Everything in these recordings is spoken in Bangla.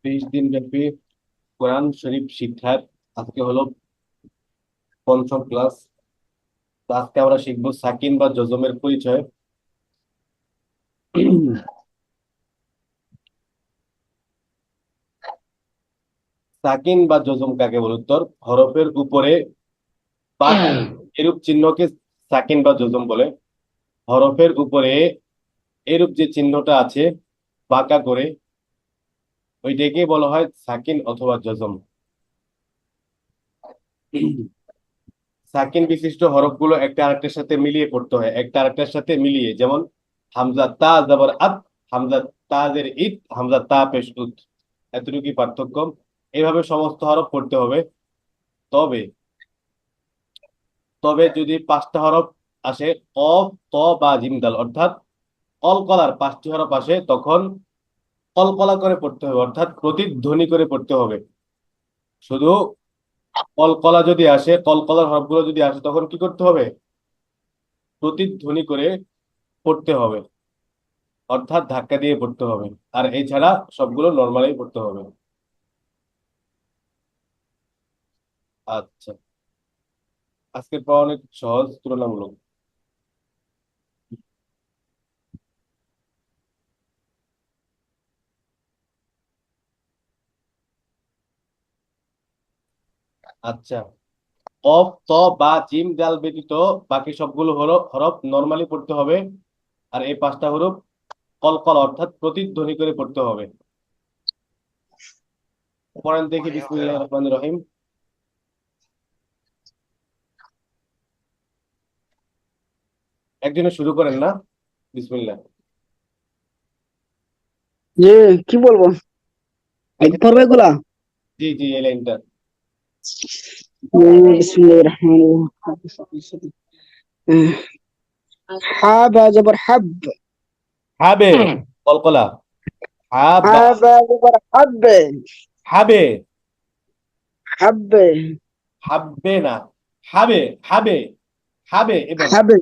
20 দিন ব্যাপী কোরআন শরীফ শিক্ষার আজকে হলো পঞ্চম ক্লাস। তো আজকে আমরা শিখবো সাকিন বা জজমের পরিচয়। সাকিন বা জজম কাকে বলে? উত্তর, হরফের উপরে পাক এরূপ চিহ্নকে সাকিন বা জজম বলে। হরফের উপরে এরূপ যে চিহ্নটা আছে বাঁকা করে, ওইটাকে বলা হয় সাকিন অথবা জজম। সাকিন বিশিষ্ট হরফগুলো একটা আরেকটার সাথে মিলিয়ে পড়তে হয়, একটা আরেকটার সাথে মিলিয়ে। যেমন হামজা তা জবর আত, হামজা তা জের ইত, হামজা তা পেশ উত, এতটুকুই পার্থক্য। এইভাবে সমস্ত হরফ পড়তে হবে। তবে তবে যদি 5টা হরফ আসে, কফ, ত বা জিম দাল, অর্থাৎ কলকলার 5টি হরফ আসে, তখন কলকলা করে পড়তে হবে, অর্থাৎ প্রতিধ্বনি করে পড়তে হবে। শুধু কলকলা যদি আসে, কলকলার হরফগুলো যদি আসে, তখন কি করতে হবে? প্রতিধ্বনি করে পড়তে হবে, অর্থাৎ ধাক্কা দিয়ে পড়তে হবে। আর এছাড়া সবগুলো নর্মালি পড়তে হবে। আচ্ছা, আজকের পড়া অনেক সহজ তুলনামূলক। আচ্ছা, কফ, ত বা জিম দাল ব্যতীত বাকি সবগুলো হরফ হরফ নর্মালি পড়তে হবে। আর এই 5টা হরফ কলকল, অর্থাৎ প্রতিধ্বনি করে পড়তে হবে। পড়েন দেখি, বিসমিল্লাহির রহমানির রহিম। একজনে শুরু করেন না? বিসমিল্লাহ। যে কি বলবো, এখান পড়বে এগুলা। জি জি, এই লাইনটা। বিসমিল্লাহির রহমানির রহিম। হাবা জবর হাব। হাবে, কলকলা। হাবা, হাবা জবর হাব্বে। হাবে, হাব্বে। হাববে না, হাবে, হাবে, হাবে, এভাবে। হাবে।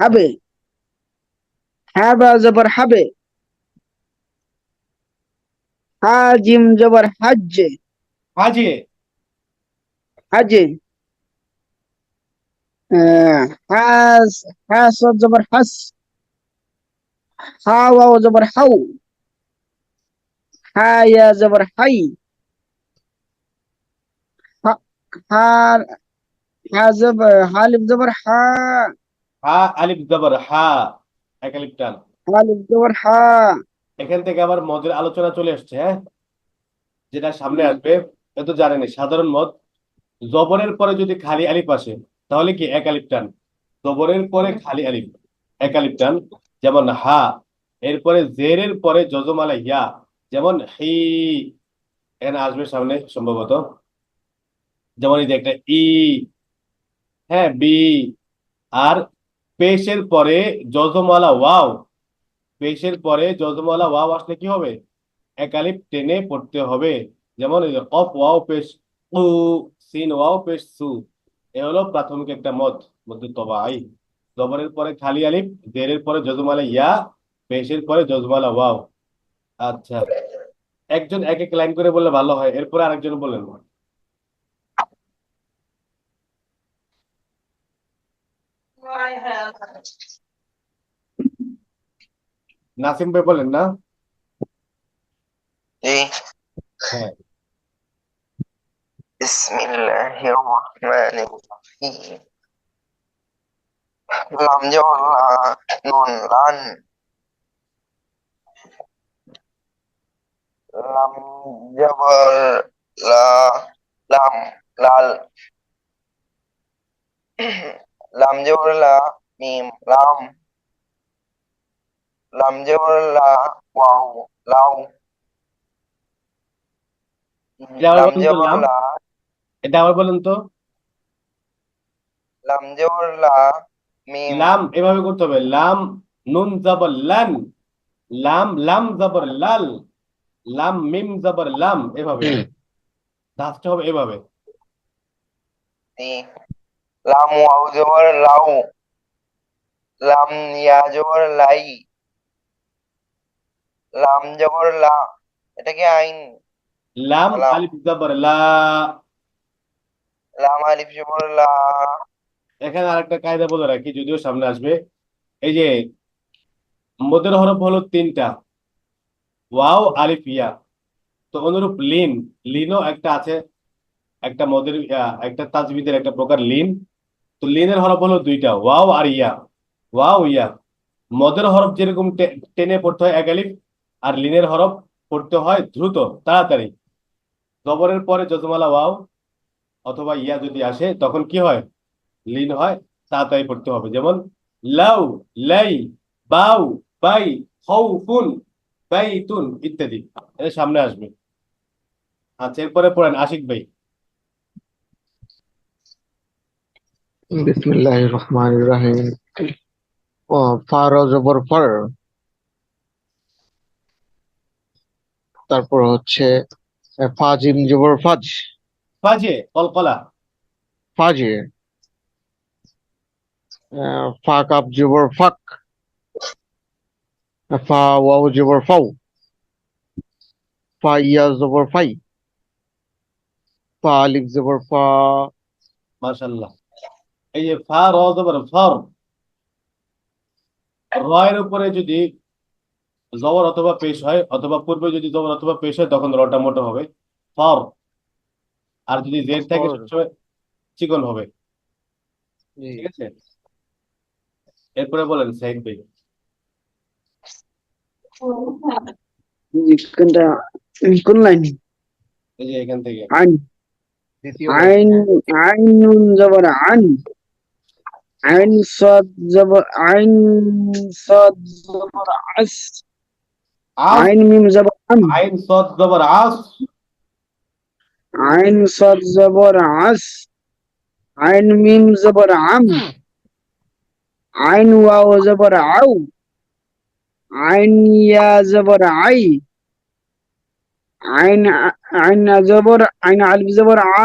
হাবে। হাবা জবর হাবে। হাজিম জবর হাজ্জে। হাজে, হাজে। হাস। হাস জবর হাস। হাওয়া জবর হাউ। হায়া জবর হাই। হা। হা- হালিফ জবর হা। হা, আলিফ জবর হা, এক আলিফ টান। হালিফ জবর হা। এখান থেকে আবার মদের আলোচনা চলে আসছে, হ্যাঁ, যেটা সামনে আসবে। এ তো জানেনি, সাধারণ মদ। জবরের পরে যদি খালি আলিফ আসে, তাহলে কি এক আলিফ টান। জবরের পরে খালি আলিফ, এক আলিফ টান। যেমন হা। এরপরে জেরের পরে যজমালা ইয়া, যেমন হি। এখানে আসবে সামনে সম্ভবত। যেমন এই যে একটা ই, হ্যাঁ, বি। আর পেশের পরে যজমালা ওয়াও, পেশের পরে যজমালা ওয়াও আসলে কি হবে? এক আলিফ টেনে পড়তে হবে। যেমন এই যে কফ ওয়াও পেশ উ, সিন ওয়াও পেশ সু। এ হলো প্রাথমিক একটা মদ, মধ্যে তবাই। জবরের পরে খালি আলিফ, জেরের পরে যজমালা ইয়া, পেশের পরে যজমালা ওয়াও। আচ্ছা, একজন এক এক লাইন করে বললে ভালো হয়, এরপরে আরেকজন বলেন। নাসিম ভাই বলেন না? जी। হ্যাঁ। बिस्मिल्लाहिर्रहमानिर्रहीम। लाम जबर ला, नून लान। लाम जबर ला, लाम लाल। लाम जबर ला, मीम लाम। लाम जबर ला, वाव लाव। এটা আবার लाम বলেন তো, जबर লাম। ला। এটা আবার বলেন তো। लाम जबर ला, मीम। লাম এভাবে করতে হবে, লাম, নুন জবর লান, লাম লাম জবর লাল, লাম মিম জবর লাম, এভাবে ধাঁচটা হবে এভাবে। ती। लाम वाव जबर लाव। लाम या जबर लाई। लाम जबर ला, এটা কি আইন? লাম লাম। আলিফ জবর লা। লাম আলিফ জবর লা। এখানে আরেকটা কায়দা বলে রাখি, যদিও সামনে আসবে। এই যে মদের হরফ হলো তিনটা, ওয়াও আলিফ ইয়া। তো অনুরূপ লিন, লিনও একটা আছে, একটা মদের একটা তাজবিদের একটা প্রকার লিন। তো লিনের হরফ হলো দুইটা, ওয়াও আর ইয়া। ওয়াও ইয়া। মদের হরফ যেরকম টেনে পড়তে হয় এক আলিফ, আর লিনের হরফ পড়তে হয় দ্রুত, তাড়াতাড়ি। জবরের পরে যজমালা ওয়াও অথবা ইয়া যদি আসে তখন কি হয়? লিন হয়, তাড়াতাড়ি পড়তে হবে। যেমন লাউ, লাই, বাউ, বাই, খাউফুন, বাইতুন ইত্যাদি। এর সামনে আসবে। আচ্ছা, এরপরে পড়েন আশিক ভাই। বিসমিল্লাহির রহমানির রহিম। ও ফার জবর ফার, তারপর হচ্ছে ফাজিম জবর ফাজ, ফাজে কলকলা। ফাজে। ফা কাপ জবর ফাক, ফা ওয়াও জবর ফাও, ফা ইয়া জবর ফাই, ফা আলিফ জবর ফা। মাশাল্লাহ। এই যে ফা র জবর ফর, র এর উপরে যদি জবর অথবা পেশ হয়, অথবা পূর্বে যদি জবর অথবা পেশ হয়, তখন রটা মোটা হবে, ফর। আর যদি জের থাকে ফর। সবসময় চিকন হবে। জি। ঠিক আছে, এরপরে বলেন সাইদ ভাই। কোনটা, কোন লাইন? এই যে এখান থেকে আন। দ্বিতীয় লাইন। আইন, আইনুন জবর আন। আইন সদ জবর আইন, সদ জবর আস। আস, আইন মিম জবর আম। আইন সদ জবর আস। আইন সদ জবর আস। আইন মিম জবর আম। আইন ওয়াও জবর আউ। আইন ইয়া জবর আই। আইন আইন জবর আইন আলিফ জবর আ।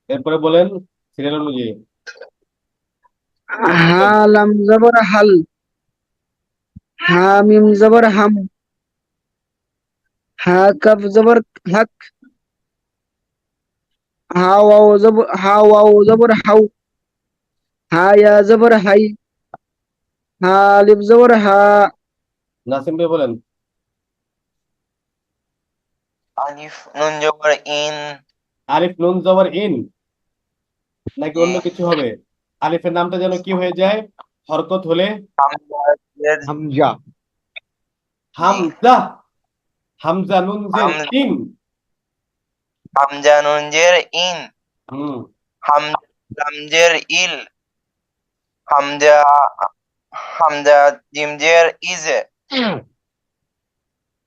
এরপরে বলেন সিরিয়াল অনুযায়ী। হা লাম জবর হাল। হা মিম জবর হাম। হা কাফ জবর হাক। হা ওয়াও জবর হাউ। হা ইয়া জবর হাই। হা আলিফ জবর হা। নাসিম ভাই বলেন। আলিফ নুন জবর ইন। আলিফ নুন জবর ইন, নাকি জি। অন্য কিছু হবে? আলিফের নামটা যেন কি হয়ে যায় হরকত হলে? হামজা জের। হামজা। জি। হামজা। হামজা নুন জের হাম- ইন। হামজা নুন জের ইন। হুম। হাম লাম জের ইল। হামজা হামজা জিম জের ইজে।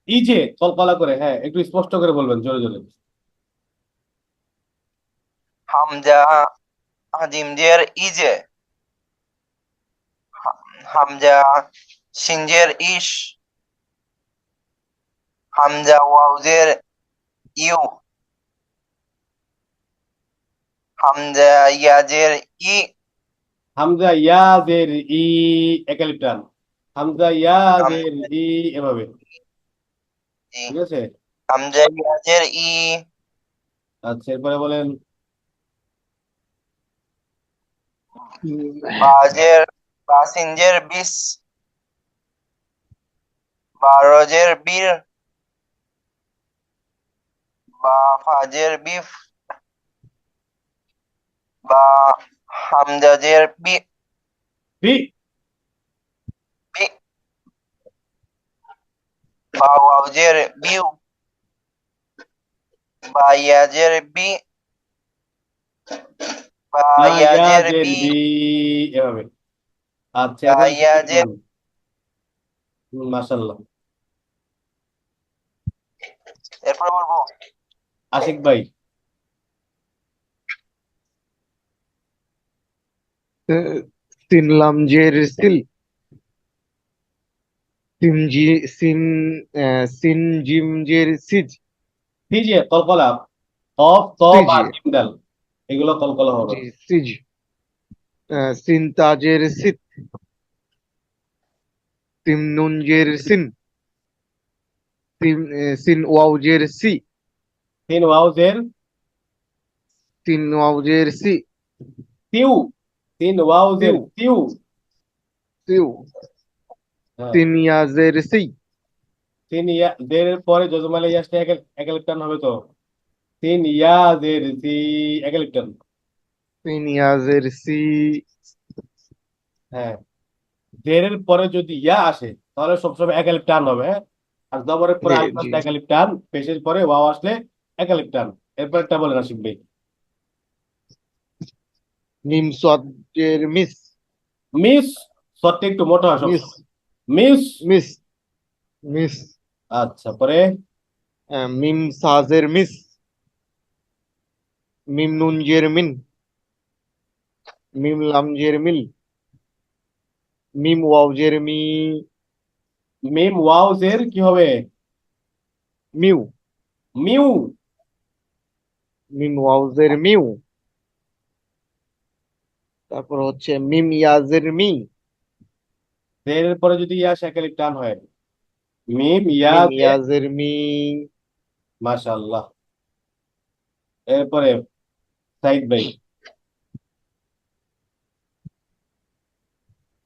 এই যে কলকলা করে, হ্যাঁ একটু স্পষ্ট করে বলবেন, জোরে জোরে। হামজা জিম জের ইজে। হামজা শিন জের ইশ। হামজা ওয়াও জের ইউ। হামজা ইয়া জের ই। হামজা ইয়া জের ই, একালিপ টান। হামজা ইয়া জের হামজা ই, এভাবে। জি। ঠিক আছে। হামজা ইয়া জের ই। আচ্ছা, এরপরে বলেন। বাজের বাসিনজের বিস। বারোজের বীর। বা ফাজের বিফ। বা হামজাজের বি। বি। বি। বা ওয়াজের বিউ। বা ইয়াজের বি। বা ইয়া ইয়াজের জের বি। বি, এভাবে। আচ্ছা, বা এখন শুরু ইয়াজের। করুন। মাশাল্লাহ। এরপরে বলবো। আশিক ভাই। সিন লাম জের সিল, সিন সিন সিন জিম জের সিজ, এই যে কলকলা, কফ ত সিজ। বা জিম দাল, এগুলো কলকলা হবে। জি, সিজ। সিন তাজের সিত, সিন নুন জের সিন, সিন ওয়াও জের সি, তিন ওয়াও জের সিন ওয়াও জের সি, তিউ, তিন ওয়াও জের সিউ, তিউ। সিউ, হ্যাঁ, সিন ইয়া জের সি, তিন ইয়া জের পরে যজমালে ইয়া আসলে একালিপ্টান হবে তো। তিন ইয়া জের সি, একালিপ্টান। সিন ইয়া জের সি, হ্যাঁ, জেরের পরে যদি ইয়া আসে তাহলে সবসময় একালিপ টান হবে, হ্যাঁ। আর জবরের পরে জি আলিফ জি, আসলে একালিপ টান, পেশের পরে ওয়াও আসলে একালিপ টান। এরপর একটা বলে না শিখবে। মিম সদ জের মিস, মিস, সত্যি একটু মোটা হয় মিস, সবসময়। মিস। মিস, মিস, আচ্ছা, পরে মিম সাজের মিস, মিম নুন জের মিন, মিম লাম জের মিল, মিম ওয়াও জের মি, মিম ওয়াও জের কি হবে? মিউ, মিউ। মিম ওয়াও জের মিউ, তারপর হচ্ছে মিম ইয়াজের মি, জেরের পরে যদি ইয়া আসে একালিপ টান হয়। মিম ইয়া মিম জের। ইয়াজের মি, মাশাআল্লাহ। এরপরে সাইদ ভাই।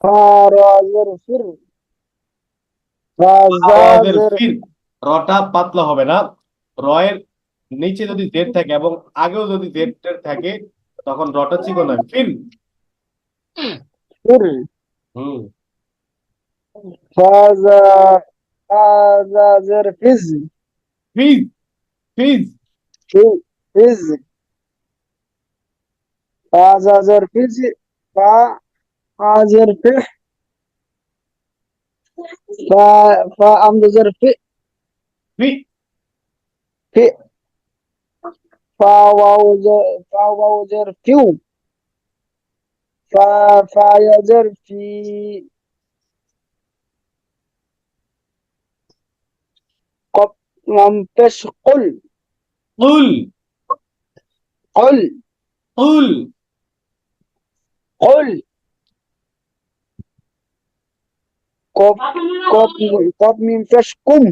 ফারাজের ফির, আওয়াজের ফাজাজের ফির, রটা পাতলা হবে না। রয়ের নিচে যদি জেড থাকে এবং আগেও যদি জেড থাকে তখন রটা চিকন হয়, ফির। ফির, হুম। ফাজা, ফাজাজের ফিজ, ফিজ, ফিজ। ফিজ, ফাজাজের ফিজ, ফা, ফাজের ফিহ, ফা, ফা আমজাজের ফি, ফি। ফি, ফা ওয়াউজের ফিউ, ফা, ফায়াজের ফি, কপ, পেশ কুল, কুল, কুল, কুল। কুল, কপ, কপ, কপ মিম পেশ কুম,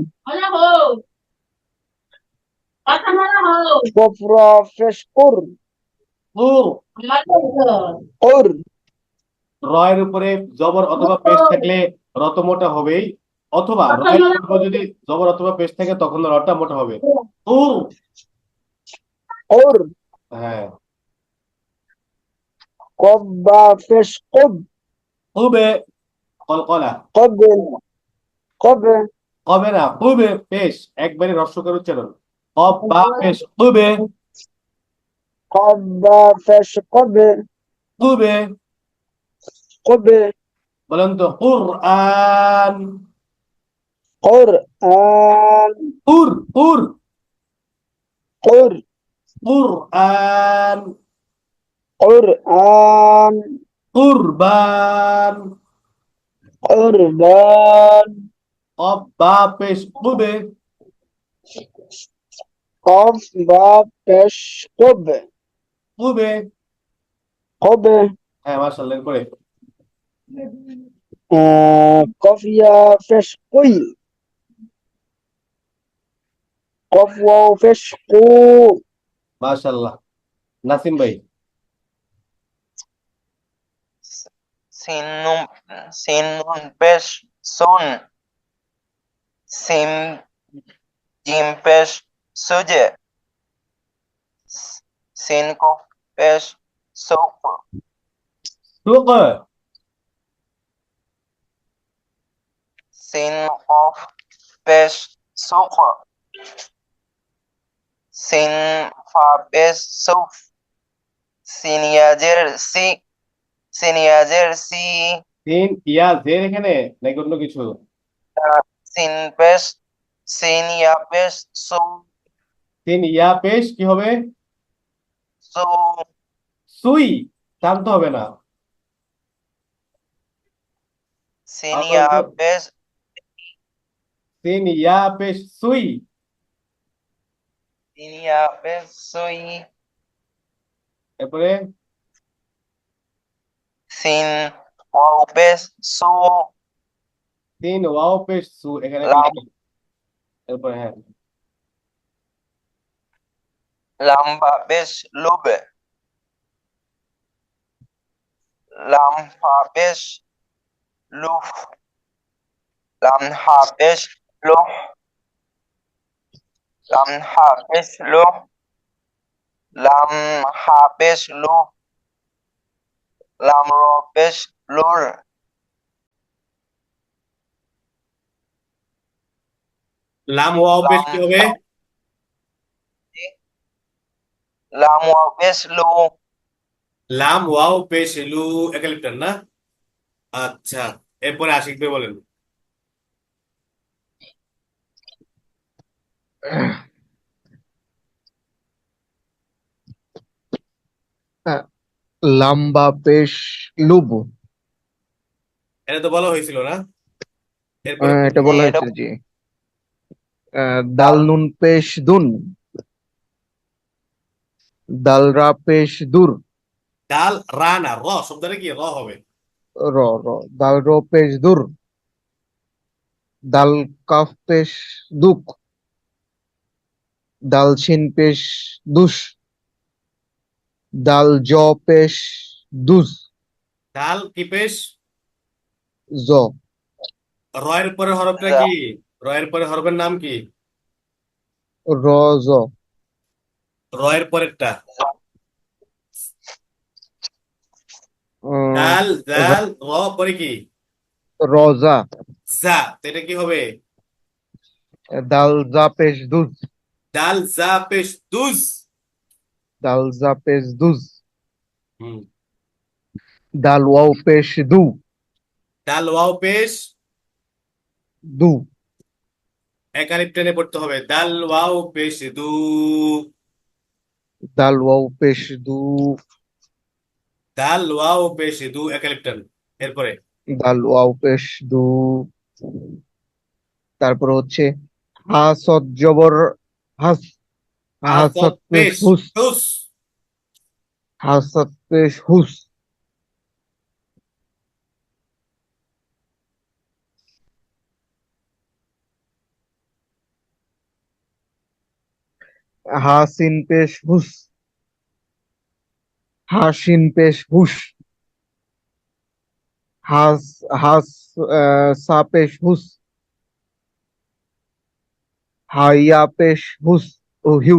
কপ র পেশ কুর, কুর। কুর, রয়ের উপরে জবর অথবা পেশ থাকলে রত মোটা হবেই, অথবা রয়ের পূর্ব যদি জবর অথবা পেশ থাকে তখন রটা মোটা হবে। কুর। কুর, হ্যাঁ। কপ বা পেশ কুব, কুবে, কলকলা। কব, কব, কবে না, কুবে পেশ, একবারে রস্যকার উচ্চারণ। কব বা পেশ, কুবে, কব বা পেশ কব, কুবে। কব, বলেন তো কুরআন। কুরআন, কুর, কুর, কুরআন। কুরআন, কুরবান। কুরবান, কব বা পেশ, কুবে, কব বা পেশ কব, কুবে। কব, হ্যাঁ, মাশাআল্লাহ। এরপরে কফ ইয়া পেশ কুই, কফ ওয়াও পেশ কু, মাশাআল্লাহ। নাসিম ভাই। সিন নুন, সিন নুন পেশ সুন, সিম জিম পেশ সুজে, সিন কফ পেশ সুক, সুক, সিন কফ পেশ সুক, সিন ফা পেশ সুফ, সিন ইয়াজের সি, সিন ইয়াজের সি, তিন ইয়া জের এখানে নাকি অন্য কিছু? সিন পেশ, সিন ইয়া পেশ সু, তিন ইয়া পেশ কি হবে? সু, সুই, টানতে হবে না। সিন আবার ইয়া তো, পেশ, তিন ইয়া পেশ সুই। সিন ইয়া পেশ সুই, এরপরে সিন ওয়াও পেশ সু, তিন ওয়াও পেশ সু, এখানে লাম, কিন্তু এরপরে হ্যাঁ, লাম ফা পেশ লুব, লাম ফা পেশ লুফ, লাম হা পেশ লুহ, লাম হা পেশ লুহ, লাম হা পেশ লু, লাম র পেশ লুর, লাম ওয়াও পেশ লাম কি হবে? লাম ওয়াও পেশ লু, লাম ওয়াও পেশ লু একালিপ্টান না? আচ্ছা, এরপরে আশিক ভাই বলেন। আহ, লাম্বা পেশ লুব। এটা তো বলা হয়েছিল না? এরপরে এটা জি বলা এটা হয়েছে, জি। দাল নুন পেশ দুন, দাল রা পেশ দূর, ডাল রা না, র শব্দটা কি র হবে? র র দাল রো পেশ দূর, দাল কাফ পেশ দুক, দাল শিন পেশ দুস, দাল জ পেশ দুজ, ডাল কি পেশ? জ র এর পরের হরফটা জা, কি? র এর পরের হরফের নাম কি? র জ র এর পরেরটা উম, ডাল রা- জাল র পরে কি? রজা, জা, তো এটা কি হবে? দাল জা পেশ দুজ, ডাল জা পেশ দুজ। দাল জা পেশ দুজ, হুম। দাল ওয়াও পেশ দু, ডাল ওয়াও পেশ দু, একালিপ টেনে পড়তে হবে, ডাল ওয়াও পেশ দু। দাল ওয়াও পেশ দু, ডাল ওয়াও পেশ দু একালিপ টান। এরপরে দাল ওয়াও পেশ দু। তারপর হচ্ছে হাসত জবর হাস, হাসত হাসত পেশ পেশ হুস, হুস। হাসত পেশ হুস, হাসিন পেশ হুস, হাসিন পেশ হুস, হাস হাস সা পেশ হুস, হাইয়া পেশ হুস ও হিউ,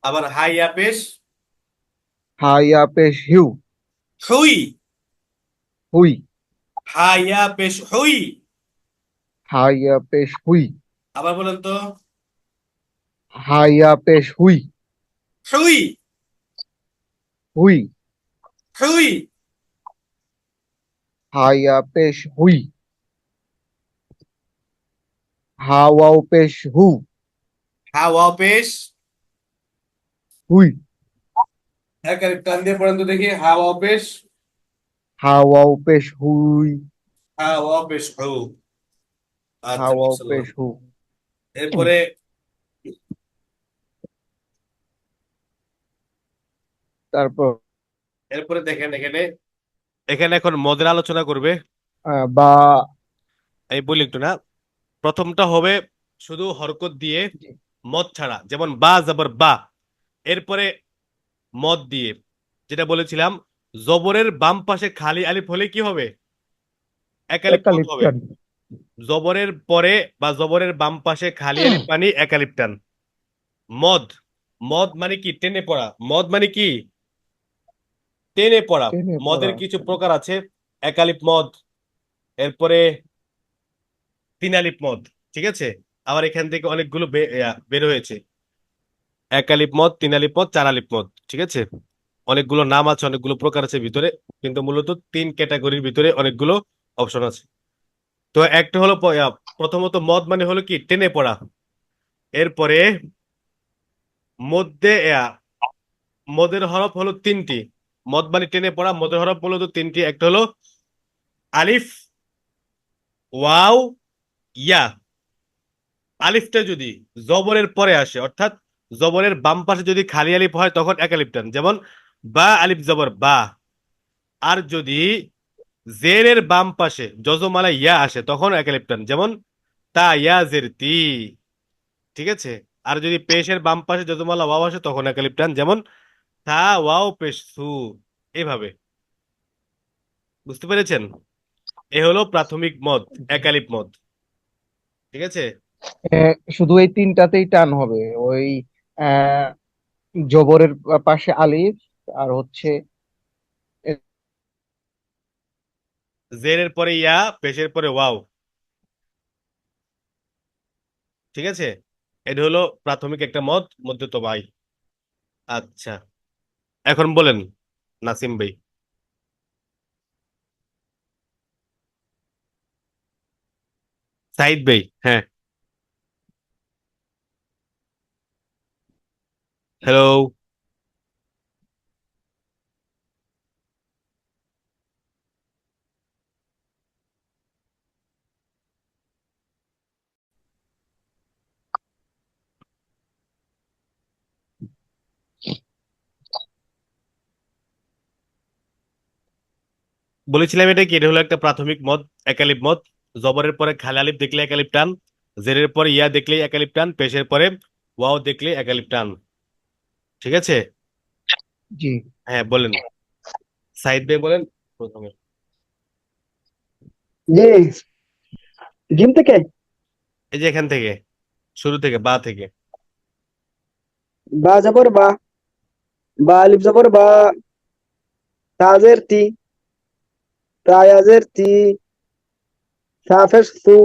আবার হাইয়া পেশ হাইয়া পেশ হিউ, হুই। হুই, হাইয়া পেশ হুই। হাইয়া পেশ হুই, আবার বলেন তো। হাইয়া পেশ হুই, হুই হুই, হুই। হাইয়া পেশ হুই, হাওয়াও পেশ হু, হাওয়া পেশ হুই, একালিপ টান দিয়ে পড়েন তো দেখি, হাওয়া পেশ হাওয়াও পেশ হুই, হাওয়া পেশ হু। আচ্ছা, হাওয়াও মাশাআল্লাহ। পেশ হু। এরপরে তারপর এরপরে দেখেন এখানে, এখানে এখন মদের আলোচনা করবে। বা, এই বলি একটু না, প্রথমটা হবে শুধু হরকত দিয়ে, মদ ছাড়া, যেমন বা জবর বা। এরপরে মদ দিয়ে, যেটা বলেছিলাম, জবরের বাম পাশে খালি আলিফ হলে কি হবে? একালিপ মদ হবে। একালিপ্টান, জবরের পরে বা জবরের বাম পাশে খালি আলিফ মানে একালিপ টান। মদ, মদ মানে কি? টেনে পড়া। মদ মানে কি? টেনে পড়া। টেনে মদের পড়া। কিছু প্রকার আছে, একালিপ মদ, এরপরে তিন আলিফ মদ, ঠিক আছে? আবার এখান থেকে অনেকগুলো বের হয়েছে, এক আলিফ মদ, তিন আলিফ মদ, চার আলিফ মদ, ঠিক আছে? অনেকগুলো নাম আছে, অনেকগুলো প্রকার আছে ভিতরে, কিন্তু মূলত তিন ক্যাটাগরির ভিতরে অনেকগুলো অপশন আছে। তো একটা হলো প্রথমত মদ মানে হলো কি? টেনে পড়া। এরপরে মধ্যে মদের হরফ হলো তিনটি। মদ মানে টেনে পড়া, মদের হরফ মূলত তিনটি। একটা হলো আলিফ, ওয়াও, ইয়া। আলিফটা যদি জবরের পরে আসে, অর্থাৎ জবরের বাম পাশে যদি খালি আলিফ হয়, তখন এক আলিফ টান, যেমন বা আলিফ জবর বা। আর যদি জেরের বাম পাশে যজমালা ইয়া আসে, তখন এক আলিফ টান, যেমন তা ইয়া জের তি। ঠিক আছে। আর যদি পেশের বাম পাশে যজমালা ওয়াও আসে তখন এক আলিফ টান, যেমন থা ওয়াও পেশ সু, এভাবে। বুঝতে পেরেছেন? এ হলো প্রাথমিক মদ, এক আলিফ মদ। ঠিক আছে। শুধু এই তিনটাতেই টান হবে, ওই আহ জবরের পাশে আলিফ, আর হচ্ছে জেরের পরে ইয়া, পেশের পরে ওয়াও। ঠিক আছে। এটা হলো প্রাথমিক একটা মদ, মধ্যে ভাই। আচ্ছা, এখন বলেন নাসিম ভাই। সাইদ ভাই, হ্যাঁ। হ্যালো। বলেছিলাম এটা কি, এটা হলো একটা প্রাথমিক মদ, একালিপ মদ। জবরের পরে খালি আলিফ দেখলে একালিপ টান, জেরের পরে ইয়া দেখলে একালিপ টান, পেশের পরে ওয়াও দেখলে একালিপ টান। ঠিক আছে। জি। হ্যাঁ বলেন, সাইদ ভাই বলেন প্রথমে। জি, জিম থেকে। এই যে এখান থেকে, শুরু থেকে, বা থেকে। বা জবর বা, বা আলিফ জবর বা, তাজের তি, তায়াজের তি, সাফের সু,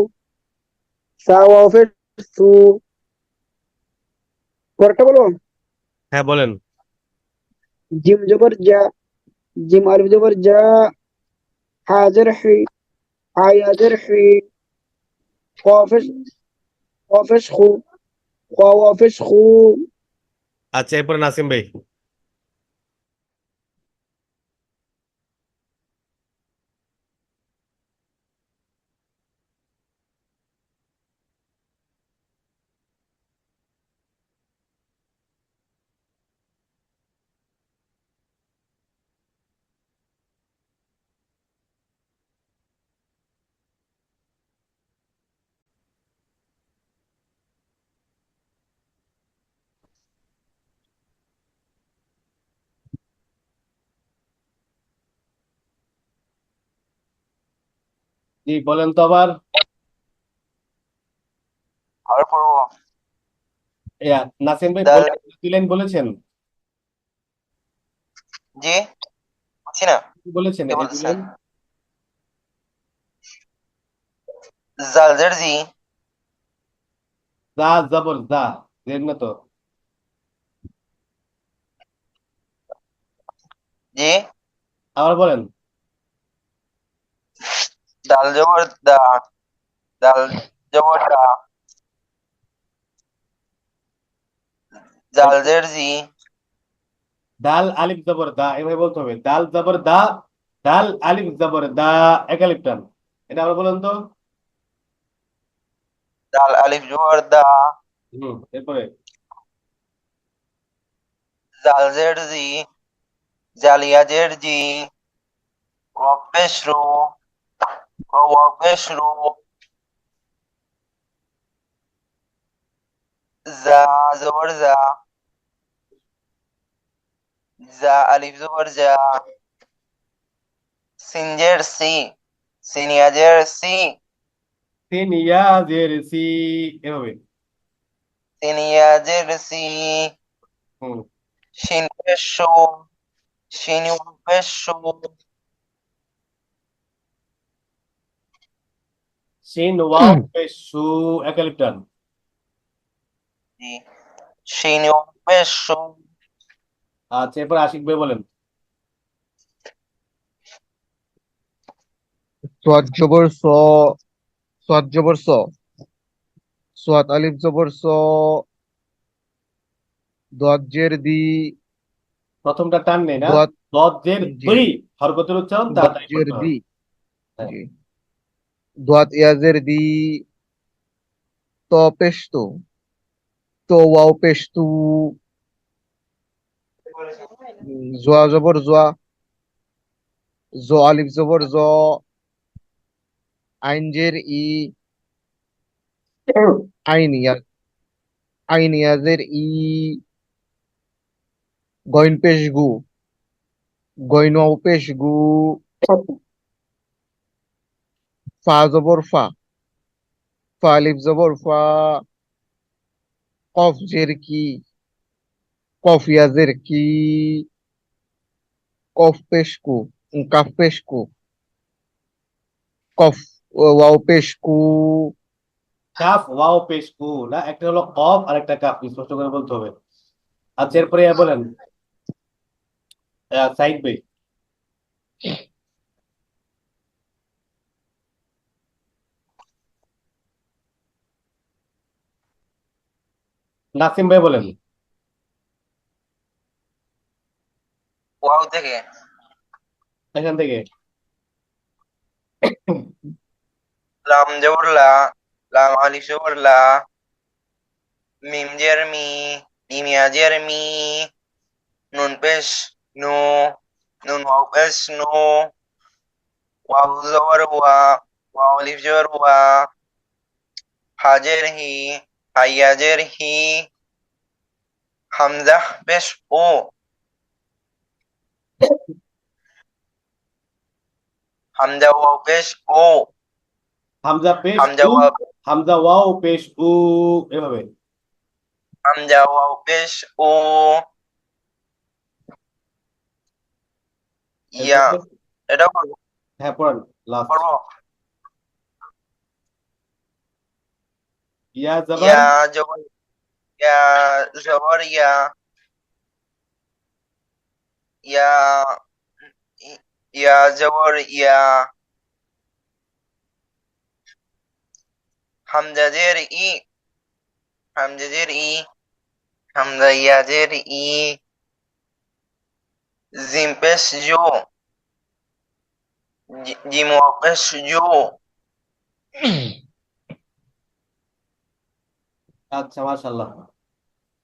সাওয়াফের সু। পরেরটা বলো। হ্যাঁ বলেন। জিম জবর জা, জিম আলিফ জবর জা, হাজের হি, আয়াজের হি, কফের, কফের খু, কওয়াফের খু। আচ্ছা, এরপরে নাসিম ভাই। জি বলেন তো আবার। আবার পড়বো। ইয়া, নাসিম ভাই দাল, বলেন, দুই লাইন বলেছেন। জি, বুঝছি না কি বলেছেন কি এই দুই বলতেছেন। লাইন? জালজের জি। যা জবর যা, জের না তো। জি। আবার বলেন। দাল জবর দা, দাল জবর দা, জালজের জি। দাল আলিফ জবর দা, এভাবে বলতে হবে। দাল জবর দা, দাল আলিফ জবর দা, এক আলিফ টান। এটা আবার বলেন তো। দাল আলিফ জবর দা, এরপরে জালজের জি, জালিয়াজের জি, রব্বেশ রু, রওয়াবেশ রু, জা জবর জা, জা আলিফ জবর জা, সিনজের সি, সিনিয়াজের সি, তিন ইয়া জের সি, এভাবে। সিনিয়াজের সি, হুম। শিনপেশ শু, শিনুপেশ শু, শিন ওয়াও পেশ সু, এক আলিফ টান। জি, শিনুপেশ শু, আচ্ছা, এরপর আশিক ভাই বলেন। সোয়াদ জবর স, সোয়াদ জবর স, সোয়াদ আলিফ জবর স, দোয়াত জের দি, প্রথমটা টান নেই না। দোয়াত, দদ জের জি, দুই, হরকতের উচ্চারণ দোয়াত তাড়াতাড়ি জের করতে দি, হবে। হ্যাঁ। জি, দোয়াত ইয়াজের দি, ত পেশ তো, তো ওয়াও পেশ তু, জোয়া জবর জোয়া, জো আলিফ জবর জ, আইন জের ই, আইন ইয়া, আইন ইয়াজের ই, গইন পেশ গু, গইন ওয়াও পেশ গু, ফা জবর ফা, ফা আলিফ জবর ফা, কফ জের কি, কফ ইয়াজের কি, কফ পেশ কু, কাফ পেশ কু, কফ ওয়াও পেশ কু। কাফ ওয়াও পেশ কু না, একটা হলো কফ আর একটা কাফ, স্পষ্ট করে বলতে হবে। আচ্ছা, এরপরে বলেন সাইদ ভাই। নাসিম ভাই বলেন ওয়াও থেকে এখান থেকে। লাম জবর লা, লাম আলিফ জবর লা, মিম জের মি, মিম ইয়াজের মি, নুন পেশ নু, নুন ওয়াও পেশ নু, ওয়াও জবর ওয়া, ওয়াও আলিফ জবর ওয়া, হাজের হি, হাইয়াজের হি, হামজা পেশ ও, হামজা ওয়াও পেশ ও, হামজা পেশ হামজা উ, ওয়াও, হামজা ওয়াও পেশ উ, এভাবে। হামজা ওয়াও পেশ ও, ইয়া। এরপরে এটা করবো হ্যাঁ পড়েন লাস্ট। করবো ইয়া জবর ইয়া জবর ইয়া, জবর ইয়া, ইয়া, ইয়া জবর ইয়া, হামজা জের ই, হামজা জের ই, হামজা ইয়া জের ই, জিম পেশ জো, জিম ওয়াও পেশ জো। আচ্ছা, মাশাআল্লাহ।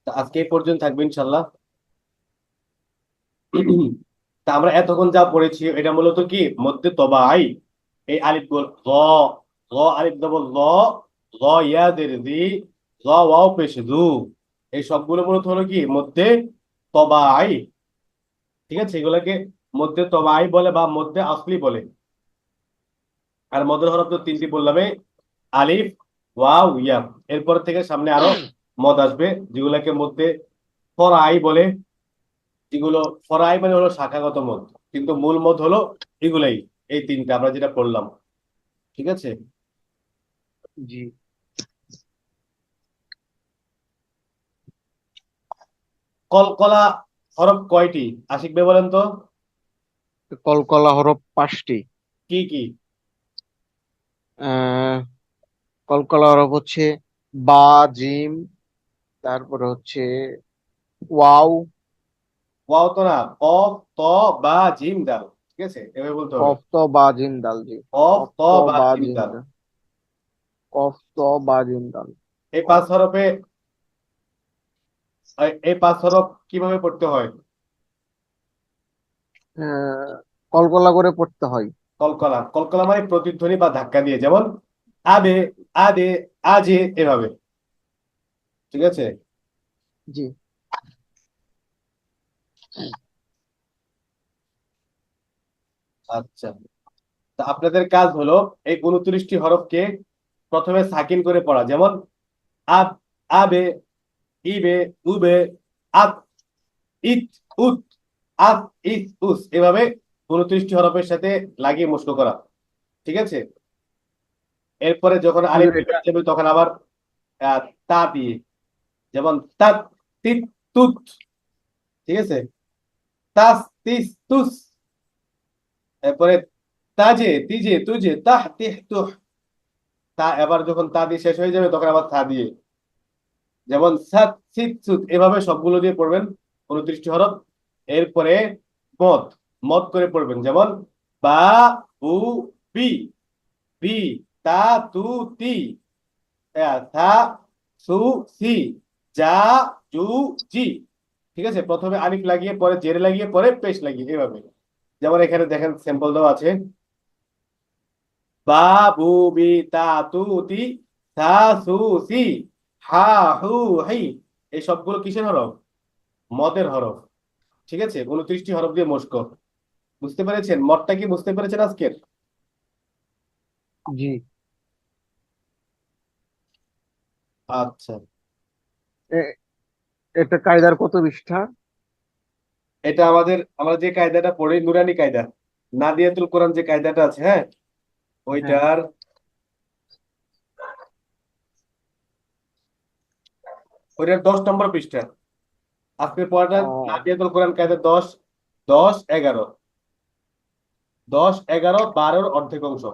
তা আজকে এই পর্যন্ত থাকবে ইনশাল্লাহ। তা আমরা এতক্ষণ যা পড়েছি এটা মূলত কি মধ্যে তবাই, এই আলিফ গুল গ, গ আলিফ ডবল ল, গ ইয়া দের দি, গ ওয়াও পেশ দু, এই সবগুলো মূলত হলো কি মধ্যে তবাই। ঠিক আছে, এগুলোকে মধ্যে তবাই বলে বা মধ্যে আসলি বলে। আর মদের হরফ তো তিনটি বললাম, আলিফ, ওয়াও, ইয়া। এরপর থেকে সামনে আরো মদ আসবে যেগুলোকে মধ্যে ফরাই বলে। যেগুলো ফরাই মানে হলো শাখাগত মদ, কিন্তু মূল মদ হলো এগুলাই, এই তিনটা আমরা যেটা পড়লাম। ঠিক আছে। জি। কলকলা হরফ কয়টি? আশিক ভাই বলেন তো। কলকলা হরফ 5টি। কি কি? আহ কলকলা হরফ হচ্ছে বা, জিম, তারপরে হচ্ছে ওয়াও, ওয়াও তো না, কফ ত বা জিম দাল। ঠিক আছে, এভাবে বলতে হবে। কফ ত বা জিম দাল। জি। কফ কফ ত ত বা বা জিম জিম দাল। দাল, কফ ত বা জিম দাল। এই পাঁচ হরফে, এই পাঁচ হরফ কিভাবে পড়তে হয়? আহ, কলকলা করে পড়তে হয়। কলকলা, কলকলা মানে প্রতিধ্বনি বা ধাক্কা দিয়ে, যেমন আবে, আদে, আজে, এভাবে। ঠিক আছে। জি। আচ্ছা, তা আপনাদের কাজ হলো এই 29টি হরফকে প্রথমে সাকিন করে পড়া, যেমন আব, আবে, ইবে, উবে, আত, ইত, উত, আত, ইত, উস, এভাবে 29টি হরফের সাথে লাগিয়ে মুশক করা। ঠিক আছে। এরপরে যখন আলিফ হুজুর এটা হয়ে যাবে তখন আবার আহ, তা দিয়ে, যেমন তাত, তিত, তুত। ঠিক আছে। তাস, তিস, তুস। এরপরে তাজে, তিজে, তুজে, তাহ, তিহ, তুহ। তা এবার যখন তা দিয়ে শেষ হয়ে যাবে তখন আবার থা দিয়ে, যেমন সাত, সিত, সুত, এভাবে সবগুলো দিয়ে পড়বেন 29টি হরফ। এরপরে মদ, মদ করে পড়বেন, যেমন বা, উ, বি, বি, তা, তু, তি, থা, সু, সি, যা, জু, জি। ঠিক আছে, প্রথমে আলিফ লাগিয়ে পরে জেরে লাগিয়ে পরে পেশ লাগিয়ে, এভাবে। যেমন এখানে দেখেন স্যাম্পল দেওয়া আছে, বা, বু, বি, তা, তু, তি, থা, সু, সি, হা, হু, হাই, এই সবগুলো কিসের হরফ? মদের হরফ। ঠিক আছে, 29টি হরফ দিয়ে মস্ক। বুঝতে পেরেছেন মদটা কি? বুঝতে পেরেছেন আজকের? জি। আচ্ছা, এ- এটা কায়দার কত পৃষ্ঠা? এটা আমরা যে কায়দাটা পড়ি, নুরানি কায়দা, নাদিয়াতুল কোরআন যে কায়দাটা আছে, হ্যাঁ, হ্যাঁ। ওইটার ওইটার 10 নম্বর পৃষ্ঠা। আজকের পড়াটা ও, নাদিয়াতুল কোরআন কায়দা 10, 10, 11, 10, 11, 12-র অর্ধেক অংশ।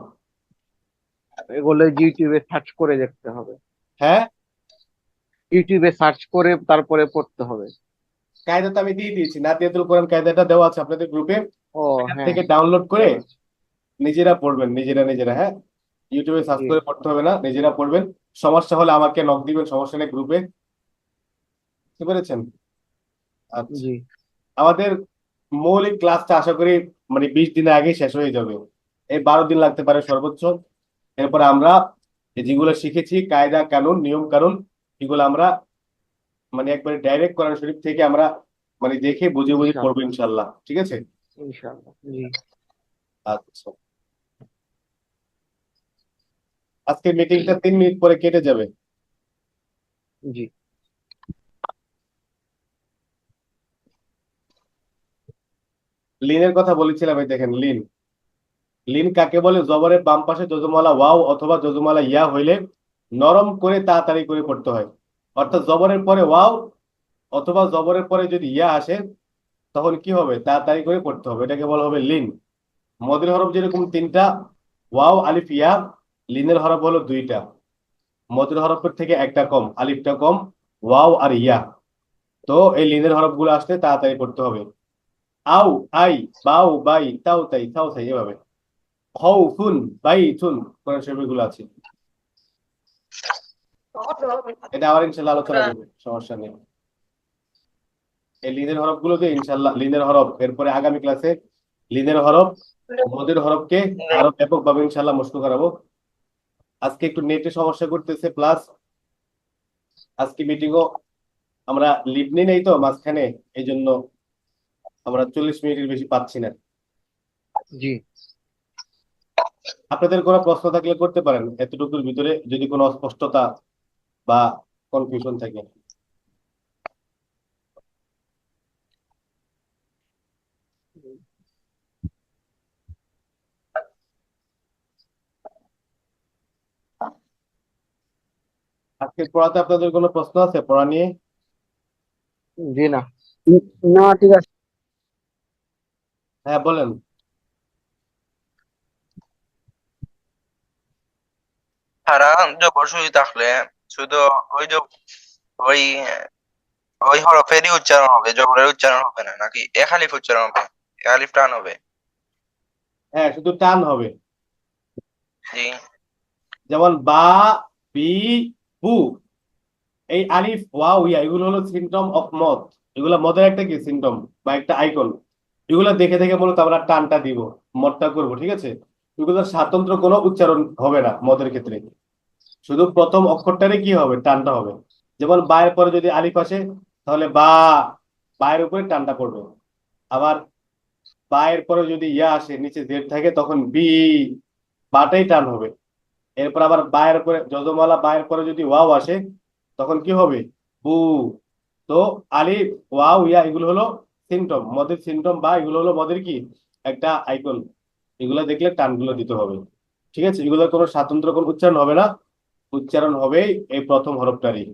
এগুলো ইউটিউবে সার্চ করে দেখতে হবে। হ্যাঁ, ইউটিউবে সার্চ করে তারপরে পড়তে হবে। কায়দা তো আমি দিয়ে দিয়েছি, নাদিয়াতুল কোরআন কায়দাটা দেওয়া আছে আপনাদের গ্রুপে, ও, এখান হ্যাঁ, থেকে ডাউনলোড করে দেওয়া আছে। নিজেরা পড়বেন, নিজেরা নিজেরা, হ্যাঁ, ইউটিউবে সার্চ জি। করে পড়তে হবে না, নিজেরা পড়বেন। সমস্যা হলে আমাকে নক দিবেন, সমস্যা নেই, গ্রুপে। বুঝতে পেরেছেন? আচ্ছা, জি। আমাদের মৌলিক ক্লাসটা আশা করি মানে 20 দিনের আগে শেষ হয়ে যাবে। এই 12 দিন লাগতে পারে সর্বোচ্চ। এরপরে আমরা এই যেগুলো শিখেছি, কায়দা কানুন নিয়ম কানুন, এগুলো আমরা মানে একবারে ডাইরেক্ট কোরআন শরীফ থেকে আমরা মানে দেখে বুঝে বুঝে পড়বো ইনশাআল্লাহ। ইনশাল্লাহ। ঠিক আছে? ইনশাআল্লাহ। জি। আচ্ছা, আজকের মিটিংটা 3 মিনিট পরে কেটে যাবে। জি। লিনের কথা বলেছিলাম, এই দেখেন লিন। লিন কাকে বলে? জবরের বাম পাশে যজমালা ওয়াও অথবা যজমালা ইয়া হইলে নরম করে তাড়াতাড়ি করে পড়তে হয়। অর্থাৎ জবরের পরে ওয়াও অথবা জবরের পরে যদি ইয়া আসে, তখন কি হবে? তাড়াতাড়ি করে পড়তে হবে, এটাকে বলা হবে লিন। মদের হরফ যেরকম 3টা, ওয়াও আলিফ ইয়া, লিনের হরফ হলো 2টা। মদের হরফের থেকে একটা কম, আলিফটা কম, ওয়াও আর ইয়া। তো এই লিনের হরফ গুলো আসতে তাড়াতাড়ি পড়তে হবে। আউ, আই, বাউ, বাই, তাও তাই, তাও তাই, এভাবে। খাউফুন, বাইতুন, কোরআন শরীফে গুলো আছে। এটা আবার ইনশাল্লাহ আলোচনা করবে, সমস্যা নেই। এই লিনের হরফ গুলো দিয়ে ইনশাল্লাহ, লিনের হরফ এরপরে আগামী ক্লাসে লিনের হরফ, মদের হরফকে আরো ব্যাপকভাবে ইনশাল্লাহ মস্ক করাবো। আজকে একটু নেটে সমস্যা করতেছে, প্লাস আজকে মিটিংও আমরা লিড নেই নাই তো মাঝখানে, এই জন্য আমরা 40 মিনিটের বেশি পাচ্ছি না। জি। আপনাদের কোনো প্রশ্ন থাকলে করতে পারেন, এতটুকুর ভিতরে যদি কোনো অস্পষ্টতা বা কনফিউশন থাকে। আজকে পড়াতে আপনাদের কোনো প্রশ্ন আছে পড়া নিয়ে? জি না। না, ঠিক আছে। হ্যাঁ, বলেন। তারা জবর শুধু থাকলে শুধু ওই ওই ওই হরফেরই উচ্চারণ হবে, জবরের উচ্চারণ হবে না নাকি এক আলিফ উচ্চারণ হবে? এক আলিফ টান হবে। হ্যাঁ, শুধু টান হবে। জি। যেমন বা, বি, বু, এই আলিফ ওয়াও ইয়া এগুলো হলো সিমটম অফ মদ। এগুলো মদের একটা কি সিমটম বা একটা আইকন। এগুলো দেখে দেখে মূলত আমরা টানটা দিব, মদটা করব। ঠিক আছে? এগুলোর স্বাতন্ত্র কোনো উচ্চারণ হবে না মদের ক্ষেত্রে। শুধু প্রথম অক্ষরটারে কি হবে? টানটা হবে। যেমন বায়ের পরে যদি আলিফ আসে, তাহলে বা, বায়ের উপরে টানটা পড়বে। আবার বায়ের পরে যদি ইয়া আসে, নিচে জেড থাকে, তখন বি, বাটাই টান হবে। এরপর আবার বায়ের পরে যজমালা বায়ের পরে যদি ওয়াও আসে, তখন কি হবে? বু। তো আলিফ, ওয়াও, ইয়া এগুলো হলো সিমটম, মদের সিমটম, বা এগুলো হলো মদের কি একটা আইকন। এগুলো দেখলে টানগুলো দিতে হবে। ঠিক আছে? এগুলোর কোনো স্বাতন্ত্র কোন উচ্চারণ হবে না, উচ্চারণ হবে এই প্রথম হরফটারই।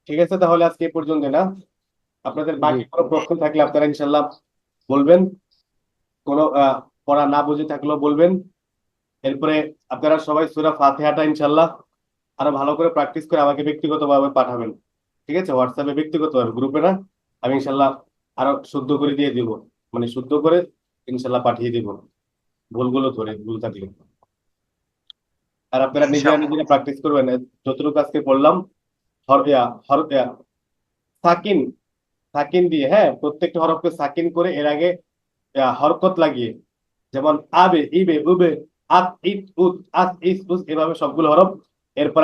ঠিক আছে, তাহলে আজকে এই পর্যন্ত না। আপনাদের জি। বাকি কোনো প্রশ্ন থাকলে আপনারা ইনশাল্লাহ বলবেন। কোনো পড়া না বুঝে থাকলেও বলবেন। এরপরে আপনারা সবাই সূরা ফাতিহাটা ইনশাল্লাহ আরো ভালো করে প্র্যাকটিস করে আমাকে ব্যক্তিগতভাবে পাঠাবেন। ঠিক আছে? হোয়াটসঅ্যাপে ব্যক্তিগতভাবে, গ্রুপে না। আমি ইনশাল্লাহ আরো শুদ্ধ করে দিয়ে দিব, মানে শুদ্ধ করে ইনশাল্লাহ পাঠিয়ে দিব, ভুলগুলো ধরে, ভুল থাকলে। আর আপনারা নিজেরা ইনশাআল্লাহ। নিজেরা প্র্যাকটিস করবেন। যতটুকু আজকে বললাম, সাকিন, সাকিন দিয়ে, হ্যাঁ, প্রত্যেকটা হরফকে সাকিন করে এর আগে হরকত লাগিয়ে, যেমন আবে, ইবে, উবে, আত ইত উত আত ইস উস এভাবে সবগুলো হরফ। এরপর